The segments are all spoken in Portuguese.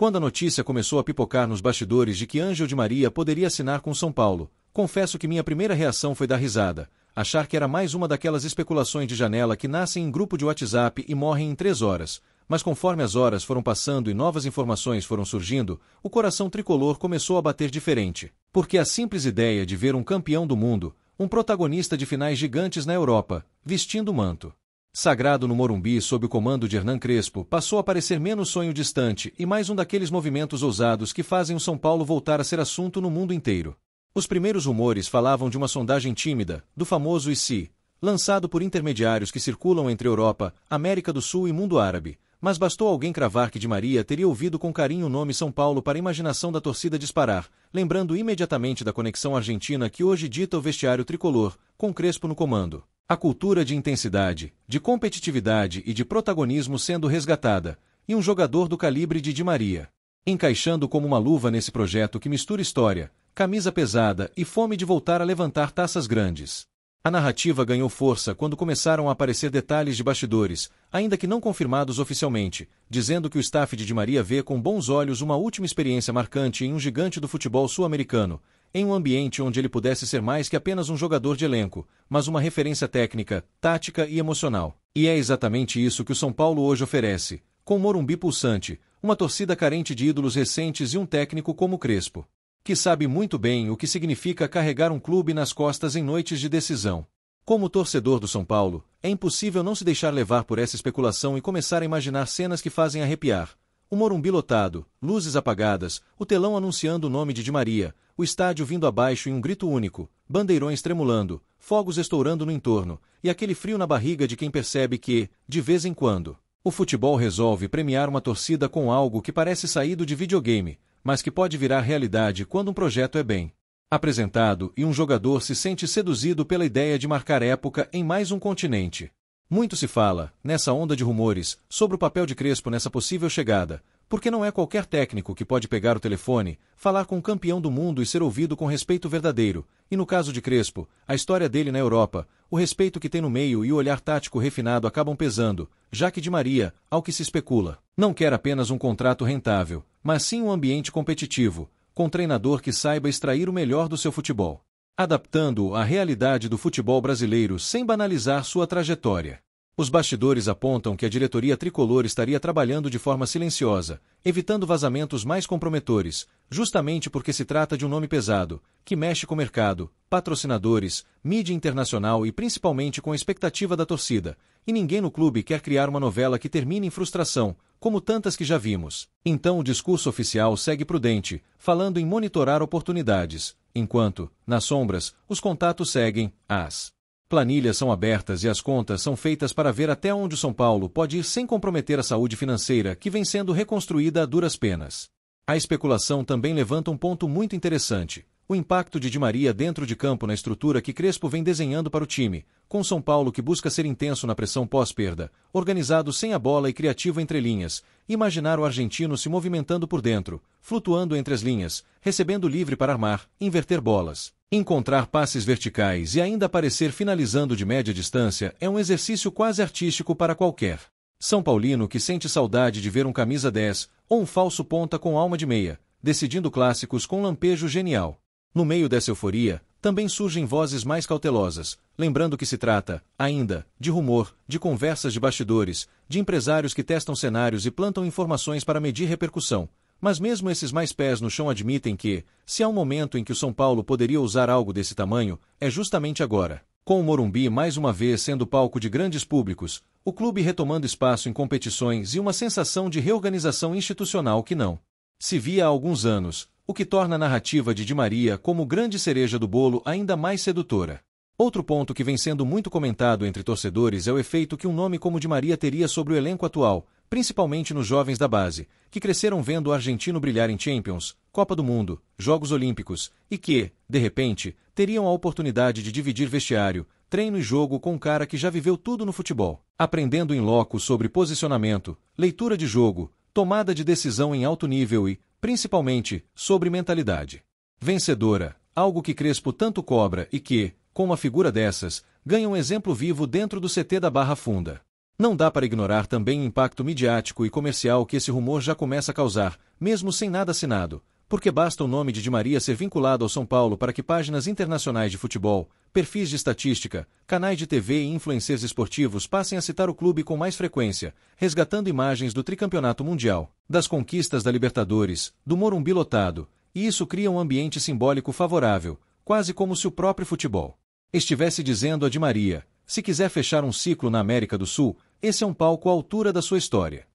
Quando a notícia começou a pipocar nos bastidores de que Ângel Di Maria poderia assinar com São Paulo, confesso que minha primeira reação foi dar risada, achar que era mais uma daquelas especulações de janela que nascem em grupo de WhatsApp e morrem em 3 horas. Mas conforme as horas foram passando e novas informações foram surgindo, o coração tricolor começou a bater diferente. Porque a simples ideia de ver um campeão do mundo, um protagonista de finais gigantes na Europa, vestindo o manto sagrado no Morumbi sob o comando de Hernan Crespo, passou a parecer menos sonho distante e mais um daqueles movimentos ousados que fazem o São Paulo voltar a ser assunto no mundo inteiro. Os primeiros rumores falavam de uma sondagem tímida, do famoso IC, lançado por intermediários que circulam entre Europa, América do Sul e mundo árabe, mas bastou alguém cravar que Di Maria teria ouvido com carinho o nome São Paulo para a imaginação da torcida disparar, lembrando imediatamente da conexão argentina que hoje dita o vestiário tricolor, com Crespo no comando. A cultura de intensidade, de competitividade e de protagonismo sendo resgatada, e um jogador do calibre de Di Maria, encaixando como uma luva nesse projeto que mistura história, camisa pesada e fome de voltar a levantar taças grandes. A narrativa ganhou força quando começaram a aparecer detalhes de bastidores, ainda que não confirmados oficialmente, dizendo que o staff de Di Maria vê com bons olhos uma última experiência marcante em um gigante do futebol sul-americano, em um ambiente onde ele pudesse ser mais que apenas um jogador de elenco, mas uma referência técnica, tática e emocional. E é exatamente isso que o São Paulo hoje oferece, com o Morumbi pulsante, uma torcida carente de ídolos recentes e um técnico como Crespo, que sabe muito bem o que significa carregar um clube nas costas em noites de decisão. Como torcedor do São Paulo, é impossível não se deixar levar por essa especulação e começar a imaginar cenas que fazem arrepiar. O Morumbi lotado, luzes apagadas, o telão anunciando o nome de Di Maria, o estádio vindo abaixo em um grito único, bandeirões tremulando, fogos estourando no entorno, e aquele frio na barriga de quem percebe que, de vez em quando, o futebol resolve premiar uma torcida com algo que parece saído de videogame, mas que pode virar realidade quando um projeto é bem apresentado e um jogador se sente seduzido pela ideia de marcar época em mais um continente. Muito se fala, nessa onda de rumores, sobre o papel de Crespo nessa possível chegada, porque não é qualquer técnico que pode pegar o telefone, falar com um campeão do mundo e ser ouvido com respeito verdadeiro, e no caso de Crespo, a história dele na Europa, o respeito que tem no meio e o olhar tático refinado acabam pesando, já que Di Maria, ao que se especula, não quer apenas um contrato rentável, mas sim um ambiente competitivo, com um treinador que saiba extrair o melhor do seu futebol, adaptando-o à realidade do futebol brasileiro sem banalizar sua trajetória. Os bastidores apontam que a diretoria tricolor estaria trabalhando de forma silenciosa, evitando vazamentos mais comprometores, justamente porque se trata de um nome pesado, que mexe com o mercado, patrocinadores, mídia internacional e principalmente com a expectativa da torcida, e ninguém no clube quer criar uma novela que termine em frustração, como tantas que já vimos. Então o discurso oficial segue prudente, falando em monitorar oportunidades, enquanto, nas sombras, os contatos seguem, as planilhas são abertas e as contas são feitas para ver até onde o São Paulo pode ir sem comprometer a saúde financeira que vem sendo reconstruída a duras penas. A especulação também levanta um ponto muito interessante: o impacto de Di Maria dentro de campo na estrutura que Crespo vem desenhando para o time, com São Paulo que busca ser intenso na pressão pós-perda, organizado sem a bola e criativo entre linhas, imaginar o argentino se movimentando por dentro, flutuando entre as linhas, recebendo livre para armar, inverter bolas, encontrar passes verticais e ainda aparecer finalizando de média distância é um exercício quase artístico para qualquer São Paulino que sente saudade de ver um camisa 10 ou um falso ponta com alma de meia, decidindo clássicos com lampejo genial. No meio dessa euforia, também surgem vozes mais cautelosas, lembrando que se trata, ainda, de rumor, de conversas de bastidores, de empresários que testam cenários e plantam informações para medir repercussão. Mas mesmo esses mais pés no chão admitem que, se há um momento em que o São Paulo poderia usar algo desse tamanho, é justamente agora. Com o Morumbi mais uma vez sendo palco de grandes públicos, o clube retomando espaço em competições e uma sensação de reorganização institucional que não se via há alguns anos, o que torna a narrativa de Di Maria como grande cereja do bolo ainda mais sedutora. Outro ponto que vem sendo muito comentado entre torcedores é o efeito que um nome como Di Maria teria sobre o elenco atual, principalmente nos jovens da base, que cresceram vendo o argentino brilhar em Champions, Copa do Mundo, Jogos Olímpicos, e que, de repente, teriam a oportunidade de dividir vestiário, treino e jogo com um cara que já viveu tudo no futebol, aprendendo em loco sobre posicionamento, leitura de jogo, tomada de decisão em alto nível e, principalmente, sobre mentalidade vencedora, algo que Crespo tanto cobra e que, com uma figura dessas, ganha um exemplo vivo dentro do CT da Barra Funda. Não dá para ignorar também o impacto midiático e comercial que esse rumor já começa a causar, mesmo sem nada assinado, porque basta o nome de Di Maria ser vinculado ao São Paulo para que páginas internacionais de futebol, perfis de estatística, canais de TV e influencers esportivos passem a citar o clube com mais frequência, resgatando imagens do tricampeonato mundial, das conquistas da Libertadores, do Morumbi lotado, e isso cria um ambiente simbólico favorável, quase como se o próprio futebol estivesse dizendo a Di Maria: se quiser fechar um ciclo na América do Sul, esse é um palco à altura da sua história.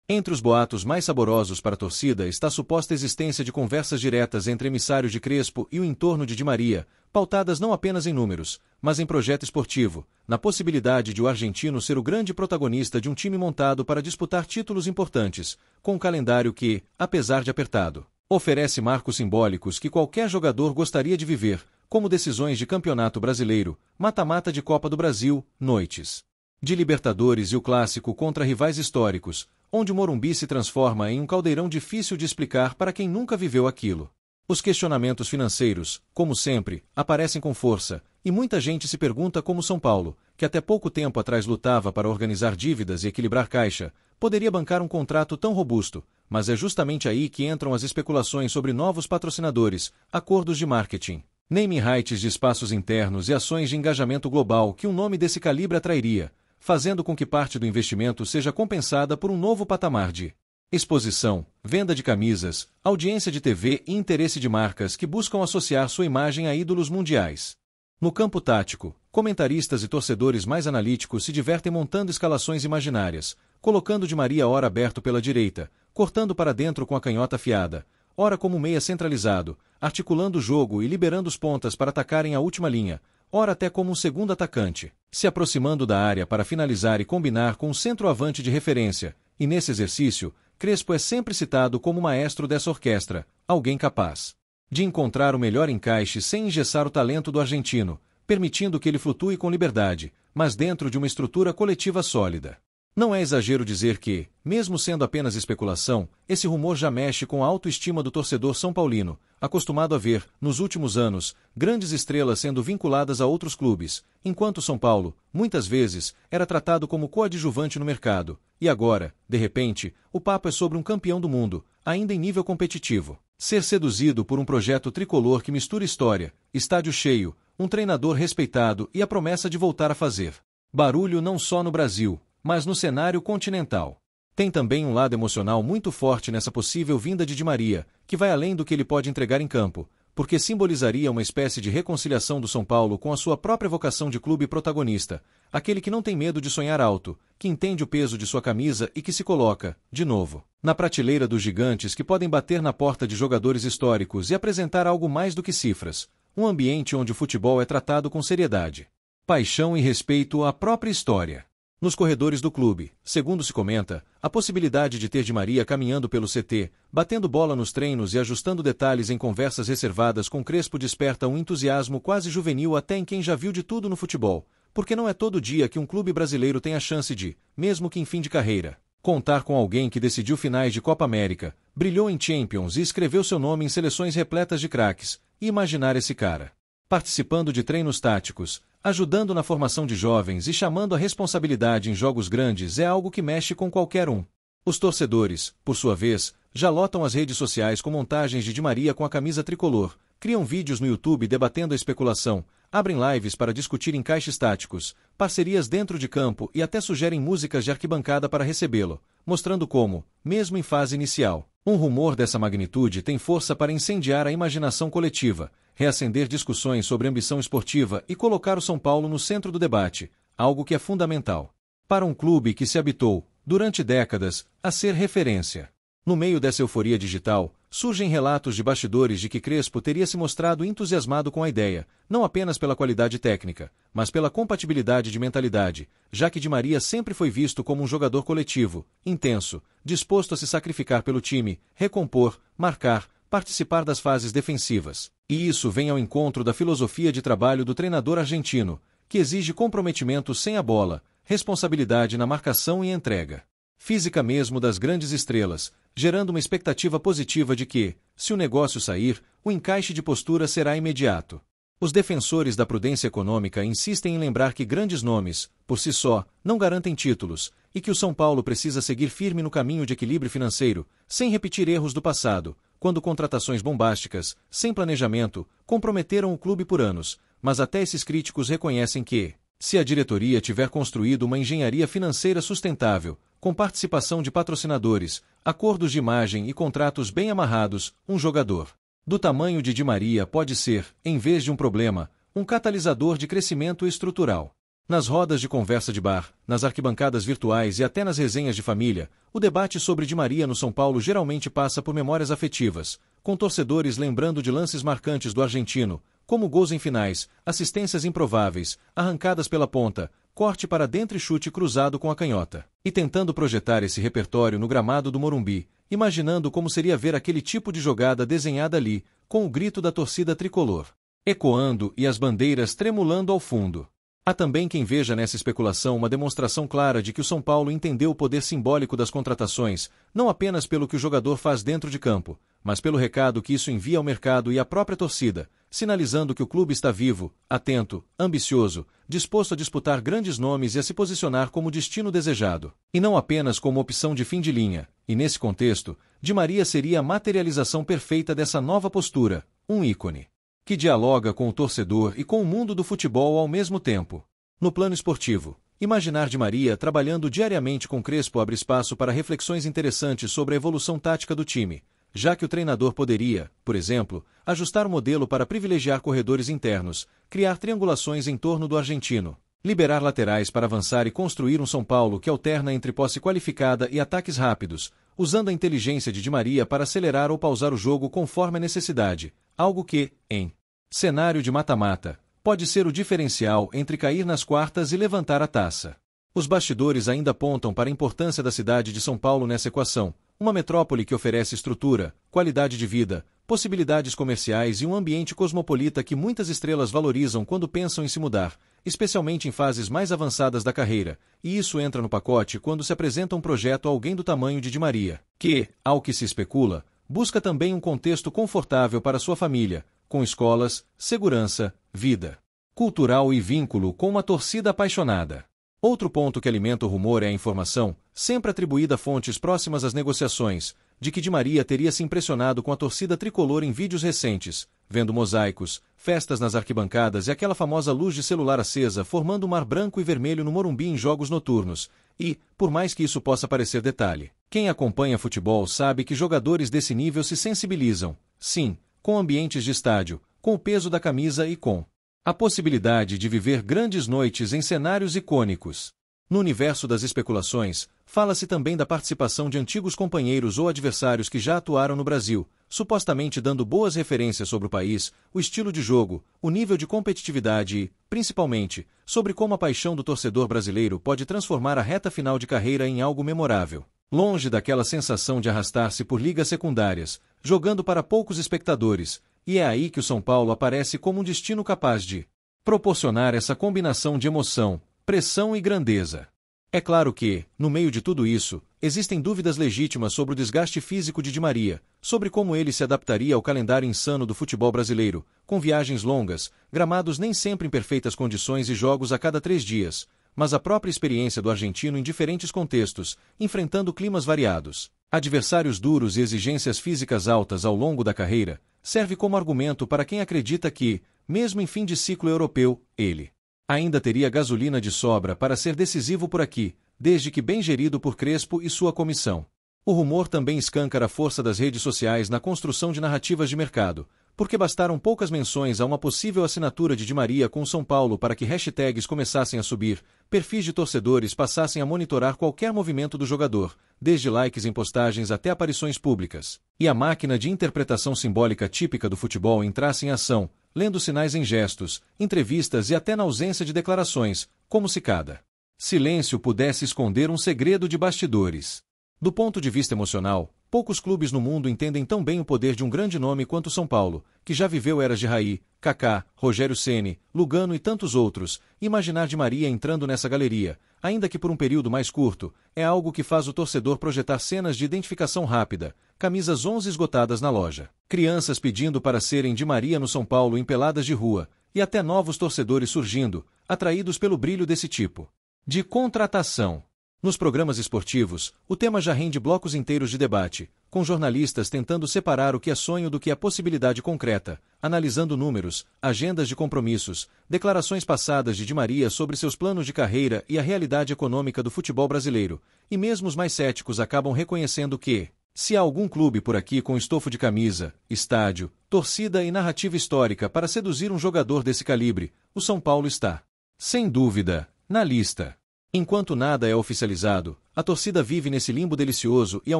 Entre os boatos mais saborosos para a torcida está a suposta existência de conversas diretas entre emissários de Crespo e o entorno de Di Maria, pautadas não apenas em números, mas em projeto esportivo, na possibilidade de o argentino ser o grande protagonista de um time montado para disputar títulos importantes, com um calendário que, apesar de apertado, oferece marcos simbólicos que qualquer jogador gostaria de viver, como decisões de Campeonato Brasileiro, mata-mata de Copa do Brasil, noites de Libertadores e o clássico contra rivais históricos, onde o Morumbi se transforma em um caldeirão difícil de explicar para quem nunca viveu aquilo. Os questionamentos financeiros, como sempre, aparecem com força, e muita gente se pergunta como São Paulo, que até pouco tempo atrás lutava para organizar dívidas e equilibrar caixa, poderia bancar um contrato tão robusto, mas é justamente aí que entram as especulações sobre novos patrocinadores, acordos de marketing, naming rights de espaços internos e ações de engajamento global que um nome desse calibre atrairia, fazendo com que parte do investimento seja compensada por um novo patamar de exposição, venda de camisas, audiência de TV e interesse de marcas que buscam associar sua imagem a ídolos mundiais. No campo tático, comentaristas e torcedores mais analíticos se divertem montando escalações imaginárias, colocando Di Maria ora aberto pela direita, cortando para dentro com a canhota afiada, ora como meia centralizado, articulando o jogo e liberando os pontas para atacarem a última linha, ora até como um segundo atacante, se aproximando da área para finalizar e combinar com um centroavante de referência, e nesse exercício, Crespo é sempre citado como maestro dessa orquestra, alguém capaz de encontrar o melhor encaixe sem engessar o talento do argentino, permitindo que ele flutue com liberdade, mas dentro de uma estrutura coletiva sólida. Não é exagero dizer que, mesmo sendo apenas especulação, esse rumor já mexe com a autoestima do torcedor são paulino, acostumado a ver, nos últimos anos, grandes estrelas sendo vinculadas a outros clubes, enquanto São Paulo, muitas vezes, era tratado como coadjuvante no mercado, e agora, de repente, o papo é sobre um campeão do mundo, ainda em nível competitivo. Ser seduzido por um projeto tricolor que mistura história, estádio cheio, um treinador respeitado e a promessa de voltar a fazer barulho não só no Brasil, mas no cenário continental. Tem também um lado emocional muito forte nessa possível vinda de Di Maria, que vai além do que ele pode entregar em campo, porque simbolizaria uma espécie de reconciliação do São Paulo com a sua própria vocação de clube protagonista, aquele que não tem medo de sonhar alto, que entende o peso de sua camisa e que se coloca, de novo, na prateleira dos gigantes que podem bater na porta de jogadores históricos e apresentar algo mais do que cifras, um ambiente onde o futebol é tratado com seriedade, paixão e respeito à própria história. Nos corredores do clube, segundo se comenta, a possibilidade de ter Di Maria caminhando pelo CT, batendo bola nos treinos e ajustando detalhes em conversas reservadas com Crespo desperta um entusiasmo quase juvenil até em quem já viu de tudo no futebol, porque não é todo dia que um clube brasileiro tem a chance de, mesmo que em fim de carreira, contar com alguém que decidiu finais de Copa América, brilhou em Champions e escreveu seu nome em seleções repletas de craques, e imaginar esse cara participando de treinos táticos, ajudando na formação de jovens e chamando a responsabilidade em jogos grandes é algo que mexe com qualquer um. Os torcedores, por sua vez, já lotam as redes sociais com montagens de Di Maria com a camisa tricolor, criam vídeos no YouTube debatendo a especulação, abrem lives para discutir encaixes táticos, parcerias dentro de campo e até sugerem músicas de arquibancada para recebê-lo, mostrando como, mesmo em fase inicial, um rumor dessa magnitude tem força para incendiar a imaginação coletiva, reacender discussões sobre ambição esportiva e colocar o São Paulo no centro do debate, algo que é fundamental para um clube que se habitou, durante décadas, a ser referência. No meio dessa euforia digital, surgem relatos de bastidores de que Crespo teria se mostrado entusiasmado com a ideia, não apenas pela qualidade técnica, mas pela compatibilidade de mentalidade, já que Di Maria sempre foi visto como um jogador coletivo, intenso, disposto a se sacrificar pelo time, recompor, marcar, participar das fases defensivas. E isso vem ao encontro da filosofia de trabalho do treinador argentino, que exige comprometimento sem a bola, responsabilidade na marcação e entrega física mesmo das grandes estrelas, gerando uma expectativa positiva de que, se o negócio sair, o encaixe de postura será imediato. Os defensores da prudência econômica insistem em lembrar que grandes nomes, por si só, não garantem títulos, e que o São Paulo precisa seguir firme no caminho de equilíbrio financeiro, sem repetir erros do passado, quando contratações bombásticas, sem planejamento, comprometeram o clube por anos, mas até esses críticos reconhecem que, se a diretoria tiver construído uma engenharia financeira sustentável, com participação de patrocinadores, acordos de imagem e contratos bem amarrados, um jogador do tamanho de Di Maria pode ser, em vez de um problema, um catalisador de crescimento estrutural. Nas rodas de conversa de bar, nas arquibancadas virtuais e até nas resenhas de família, o debate sobre Di Maria no São Paulo geralmente passa por memórias afetivas, com torcedores lembrando de lances marcantes do argentino, como gols em finais, assistências improváveis, arrancadas pela ponta, corte para dentro e chute cruzado com a canhota. E tentando projetar esse repertório no gramado do Morumbi, imaginando como seria ver aquele tipo de jogada desenhada ali, com o grito da torcida tricolor ecoando e as bandeiras tremulando ao fundo. Há também quem veja nessa especulação uma demonstração clara de que o São Paulo entendeu o poder simbólico das contratações, não apenas pelo que o jogador faz dentro de campo, mas pelo recado que isso envia ao mercado e à própria torcida, sinalizando que o clube está vivo, atento, ambicioso, disposto a disputar grandes nomes e a se posicionar como destino desejado, e não apenas como opção de fim de linha. E nesse contexto, Di Maria seria a materialização perfeita dessa nova postura, um ícone que dialoga com o torcedor e com o mundo do futebol ao mesmo tempo. No plano esportivo, imaginar Di Maria trabalhando diariamente com Crespo abre espaço para reflexões interessantes sobre a evolução tática do time, já que o treinador poderia, por exemplo, ajustar o modelo para privilegiar corredores internos, criar triangulações em torno do argentino, liberar laterais para avançar e construir um São Paulo que alterna entre posse qualificada e ataques rápidos, usando a inteligência de Di Maria para acelerar ou pausar o jogo conforme a necessidade, algo que, em cenário de mata-mata, pode ser o diferencial entre cair nas quartas e levantar a taça. Os bastidores ainda apontam para a importância da cidade de São Paulo nessa equação, uma metrópole que oferece estrutura, qualidade de vida, possibilidades comerciais e um ambiente cosmopolita que muitas estrelas valorizam quando pensam em se mudar, especialmente em fases mais avançadas da carreira, e isso entra no pacote quando se apresenta um projeto a alguém do tamanho de Di Maria, que, ao que se especula, busca também um contexto confortável para sua família, com escolas, segurança, vida cultural e vínculo com uma torcida apaixonada. Outro ponto que alimenta o rumor é a informação, sempre atribuída a fontes próximas às negociações, de que Di Maria teria se impressionado com a torcida tricolor em vídeos recentes, vendo mosaicos, festas nas arquibancadas e aquela famosa luz de celular acesa formando um mar branco e vermelho no Morumbi em jogos noturnos. E, por mais que isso possa parecer detalhe, quem acompanha futebol sabe que jogadores desse nível se sensibilizam, sim, com ambientes de estádio, com o peso da camisa e com a possibilidade de viver grandes noites em cenários icônicos. No universo das especulações, fala-se também da participação de antigos companheiros ou adversários que já atuaram no Brasil, supostamente dando boas referências sobre o país, o estilo de jogo, o nível de competitividade e, principalmente, sobre como a paixão do torcedor brasileiro pode transformar a reta final de carreira em algo memorável. Longe daquela sensação de arrastar-se por ligas secundárias, jogando para poucos espectadores, e é aí que o São Paulo aparece como um destino capaz de proporcionar essa combinação de emoção, pressão e grandeza. É claro que, no meio de tudo isso, existem dúvidas legítimas sobre o desgaste físico de Di Maria, sobre como ele se adaptaria ao calendário insano do futebol brasileiro, com viagens longas, gramados nem sempre em perfeitas condições e jogos a cada 3 dias, mas a própria experiência do argentino em diferentes contextos, enfrentando climas variados, adversários duros e exigências físicas altas ao longo da carreira, serve como argumento para quem acredita que, mesmo em fim de ciclo europeu, ele ainda teria gasolina de sobra para ser decisivo por aqui, desde que bem gerido por Crespo e sua comissão. O rumor também escancara a força das redes sociais na construção de narrativas de mercado, porque bastaram poucas menções a uma possível assinatura de Di Maria com o São Paulo para que hashtags começassem a subir, perfis de torcedores passassem a monitorar qualquer movimento do jogador, desde likes em postagens até aparições públicas, e a máquina de interpretação simbólica típica do futebol entrasse em ação, lendo sinais em gestos, entrevistas e até na ausência de declarações, como se cada silêncio pudesse esconder um segredo de bastidores. Do ponto de vista emocional, poucos clubes no mundo entendem tão bem o poder de um grande nome quanto o São Paulo, que já viveu eras de Raí, Kaká, Rogério Ceni, Lugano e tantos outros. Imaginar Di Maria entrando nessa galeria, ainda que por um período mais curto, é algo que faz o torcedor projetar cenas de identificação rápida, camisas 11 esgotadas na loja, crianças pedindo para serem Di Maria no São Paulo em peladas de rua, e até novos torcedores surgindo, atraídos pelo brilho desse tipo de contratação. Nos programas esportivos, o tema já rende blocos inteiros de debate, com jornalistas tentando separar o que é sonho do que é possibilidade concreta, analisando números, agendas de compromissos, declarações passadas de Di Maria sobre seus planos de carreira e a realidade econômica do futebol brasileiro, e mesmo os mais céticos acabam reconhecendo que, se há algum clube por aqui com estofo de camisa, estádio, torcida e narrativa histórica para seduzir um jogador desse calibre, o São Paulo está, sem dúvida, na lista. Enquanto nada é oficializado, a torcida vive nesse limbo delicioso e ao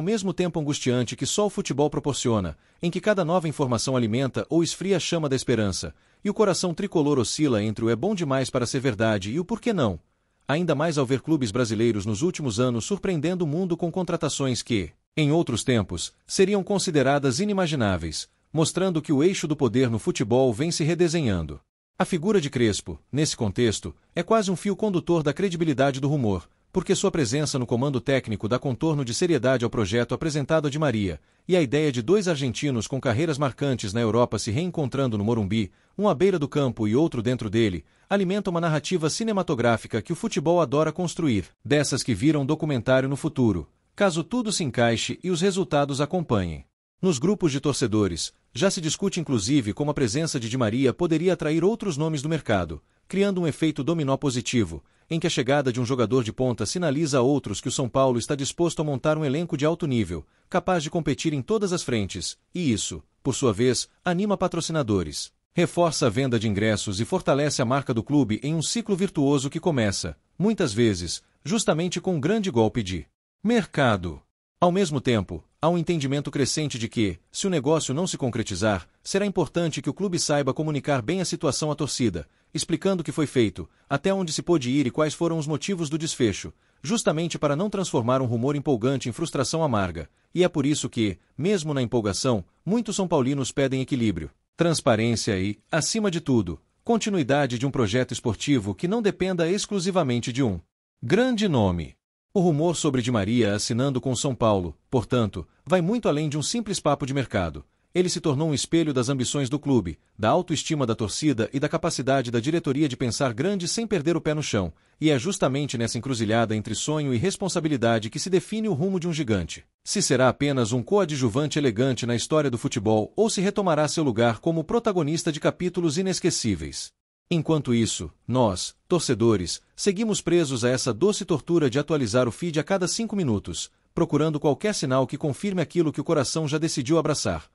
mesmo tempo angustiante que só o futebol proporciona, em que cada nova informação alimenta ou esfria a chama da esperança, e o coração tricolor oscila entre o é bom demais para ser verdade e o por que não. Ainda mais ao ver clubes brasileiros nos últimos anos surpreendendo o mundo com contratações que, em outros tempos, seriam consideradas inimagináveis, mostrando que o eixo do poder no futebol vem se redesenhando. A figura de Crespo, nesse contexto, é quase um fio condutor da credibilidade do rumor, porque sua presença no comando técnico dá contorno de seriedade ao projeto apresentado a Di Maria, e a ideia de dois argentinos com carreiras marcantes na Europa se reencontrando no Morumbi, um à beira do campo e outro dentro dele, alimenta uma narrativa cinematográfica que o futebol adora construir, dessas que viram documentário no futuro, caso tudo se encaixe e os resultados acompanhem. Nos grupos de torcedores, já se discute inclusive como a presença de Di Maria poderia atrair outros nomes do mercado, criando um efeito dominó positivo, em que a chegada de um jogador de ponta sinaliza a outros que o São Paulo está disposto a montar um elenco de alto nível, capaz de competir em todas as frentes, e isso, por sua vez, anima patrocinadores, reforça a venda de ingressos e fortalece a marca do clube em um ciclo virtuoso que começa, muitas vezes, justamente com um grande golpe de mercado. Ao mesmo tempo, há um entendimento crescente de que, se o negócio não se concretizar, será importante que o clube saiba comunicar bem a situação à torcida, explicando o que foi feito, até onde se pôde ir e quais foram os motivos do desfecho, justamente para não transformar um rumor empolgante em frustração amarga, e é por isso que, mesmo na empolgação, muitos são paulinos pedem equilíbrio, transparência e, acima de tudo, continuidade de um projeto esportivo que não dependa exclusivamente de um grande nome. O rumor sobre Di Maria assinando com São Paulo, portanto, vai muito além de um simples papo de mercado. Ele se tornou um espelho das ambições do clube, da autoestima da torcida e da capacidade da diretoria de pensar grande sem perder o pé no chão, e é justamente nessa encruzilhada entre sonho e responsabilidade que se define o rumo de um gigante. Se será apenas um coadjuvante elegante na história do futebol ou se retomará seu lugar como protagonista de capítulos inesquecíveis. Enquanto isso, nós, torcedores, seguimos presos a essa doce tortura de atualizar o feed a cada 5 minutos, procurando qualquer sinal que confirme aquilo que o coração já decidiu abraçar.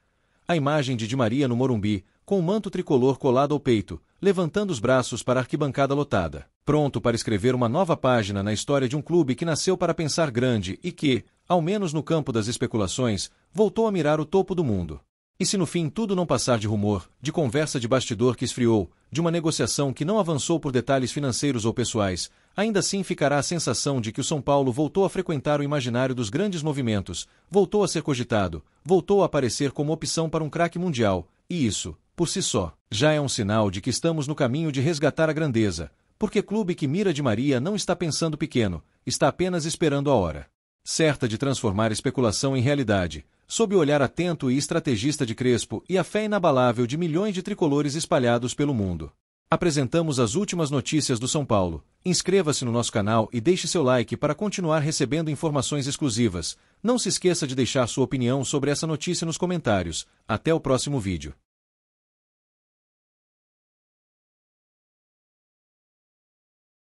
A imagem de Di Maria no Morumbi, com o manto tricolor colado ao peito, levantando os braços para a arquibancada lotada, pronto para escrever uma nova página na história de um clube que nasceu para pensar grande e que, ao menos no campo das especulações, voltou a mirar o topo do mundo. E se no fim tudo não passar de rumor, de conversa de bastidor que esfriou, de uma negociação que não avançou por detalhes financeiros ou pessoais, ainda assim ficará a sensação de que o São Paulo voltou a frequentar o imaginário dos grandes movimentos, voltou a ser cogitado, voltou a aparecer como opção para um craque mundial, e isso, por si só, já é um sinal de que estamos no caminho de resgatar a grandeza, porque clube que mira Di Maria não está pensando pequeno, está apenas esperando a hora certa de transformar especulação em realidade, sob o olhar atento e estrategista de Crespo e a fé inabalável de milhões de tricolores espalhados pelo mundo. Apresentamos as últimas notícias do São Paulo. Inscreva-se no nosso canal e deixe seu like para continuar recebendo informações exclusivas. Não se esqueça de deixar sua opinião sobre essa notícia nos comentários. Até o próximo vídeo.